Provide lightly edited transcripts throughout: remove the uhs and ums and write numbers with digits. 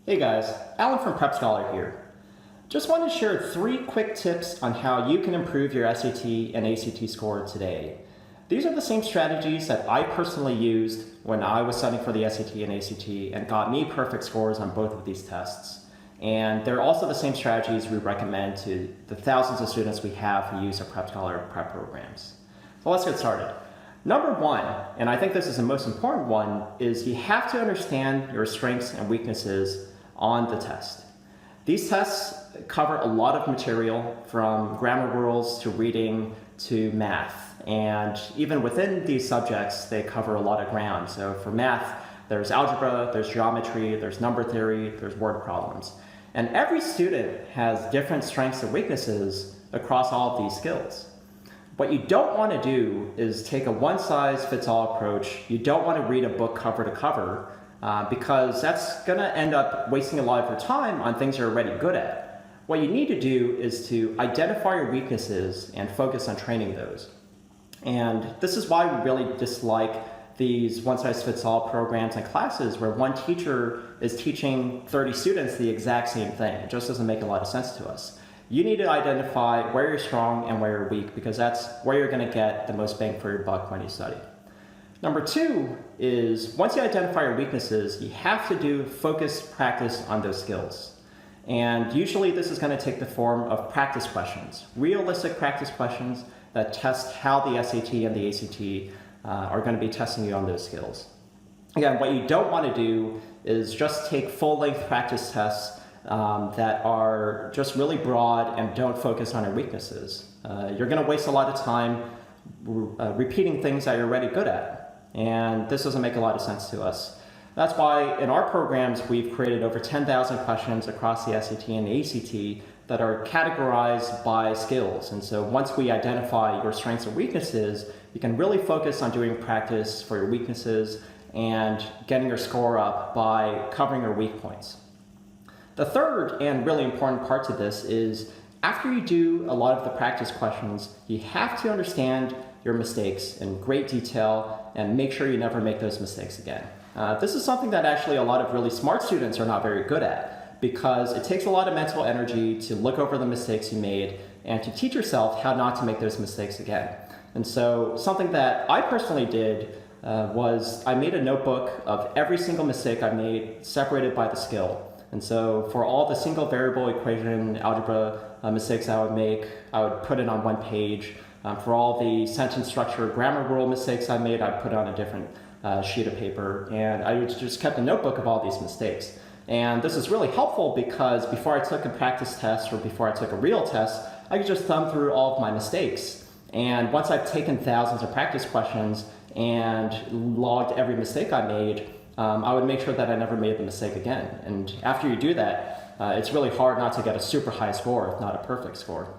Hey guys, Alan from PrepScholar here. Just want to share 3 quick tips on how you can improve your SAT and ACT score today. These are the same strategies that I personally used when I was studying for the SAT and ACT and got me perfect scores on both of these tests. And they're also the same strategies we recommend to the thousands of students we have who use our PrepScholar prep programs. So let's get started. Number 1, and I think this is the most important one, is you have to understand your strengths and weaknesses on the test. These tests cover a lot of material from grammar rules to reading to math. And even within these subjects, they cover a lot of ground. So for math, there's algebra, there's geometry, there's number theory, there's word problems. And every student has different strengths and weaknesses across all of these skills. What you don't want to do is take a one-size-fits-all approach. You don't want to read a book cover to cover because that's going to end up wasting a lot of your time on things you're already good at. What you need to do is to identify your weaknesses and focus on training those. And this is why we really dislike these one-size-fits-all programs and classes where one teacher is teaching 30 students the exact same thing. It just doesn't make a lot of sense to us. You need to identify where you're strong and where you're weak because that's where you're going to get the most bang for your buck when you study. Number 2 is once you identify your weaknesses, you have to do focused practice on those skills. And usually this is going to take the form of practice questions, realistic practice questions that test how the SAT and the ACT are going to be testing you on those skills. Again, what you don't want to do is just take full-length practice tests that are just really broad and don't focus on your weaknesses. You're going to waste a lot of time repeating things that you're already good at. And this doesn't make a lot of sense to us. That's why in our programs, we've created over 10,000 questions across the SAT and the ACT that are categorized by skills. And so once we identify your strengths and weaknesses, you can really focus on doing practice for your weaknesses and getting your score up by covering your weak points. The third and really important part to this is after you do a lot of the practice questions, you have to understand your mistakes in great detail and make sure you never make those mistakes again. This is something that actually a lot of really smart students are not very good at because it takes a lot of mental energy to look over the mistakes you made and to teach yourself how not to make those mistakes again. And so something that I personally did was I made a notebook of every single mistake I made separated by the skill. And so for all the single variable equation algebra mistakes I would make, I would put it on one page. For all the sentence structure grammar rule mistakes I made, I'd put it on a different sheet of paper. And I just kept a notebook of all these mistakes. And this is really helpful because before I took a practice test or before I took a real test, I could just thumb through all of my mistakes. And once I've taken thousands of practice questions and logged every mistake I made, I would make sure that I never made the mistake again. And after you do that, it's really hard not to get a super high score, if not a perfect score.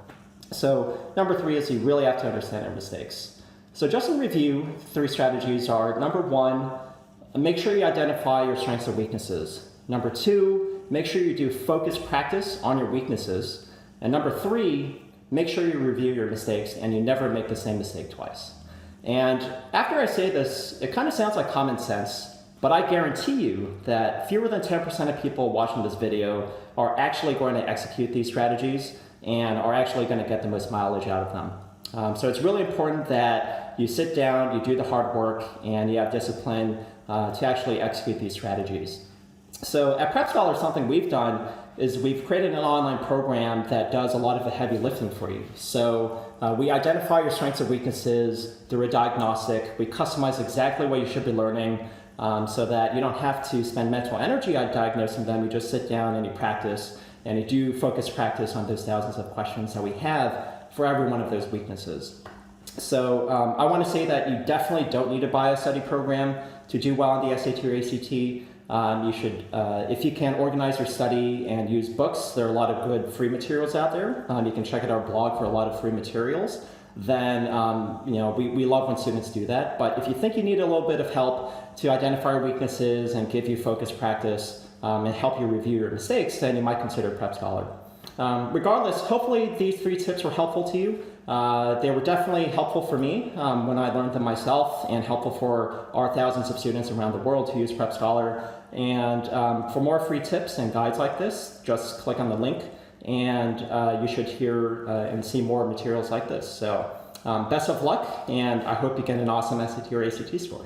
So number 3 is you really have to understand your mistakes. So just in review, 3 strategies are, number 1, make sure you identify your strengths and weaknesses. Number 2, make sure you do focused practice on your weaknesses. And number 3, make sure you review your mistakes and you never make the same mistake twice. And after I say this, it kind of sounds like common sense, but I guarantee you that fewer than 10% of people watching this video are actually going to execute these strategies and are actually going to get the most mileage out of them. So it's really important that you sit down, you do the hard work, and you have discipline to actually execute these strategies. So at PrepScholar, something we've done is we've created an online program that does a lot of the heavy lifting for you. So we identify your strengths and weaknesses through a diagnostic. We customize exactly what you should be learning so that you don't have to spend mental energy on diagnosing them. You just sit down and you practice, and you do focus practice on those thousands of questions that we have for every one of those weaknesses. So I want to say that you definitely don't need to buy a study program to do well on the SAT or ACT. You should, if you can, organize your study and use books. There are a lot of good free materials out there. You can check out our blog for a lot of free materials. Then, we love when students do that. But if you think you need a little bit of help to identify your weaknesses and give you focused practice and help you review your mistakes, then you might consider PrepScholar. Regardless, hopefully these 3 tips were helpful to you. They were definitely helpful for me when I learned them myself and helpful for our thousands of students around the world who use PrepScholar. And for more free tips and guides like this, just click on the link and you should hear and see more materials like this. So best of luck, and I hope you get an awesome SAT or ACT score.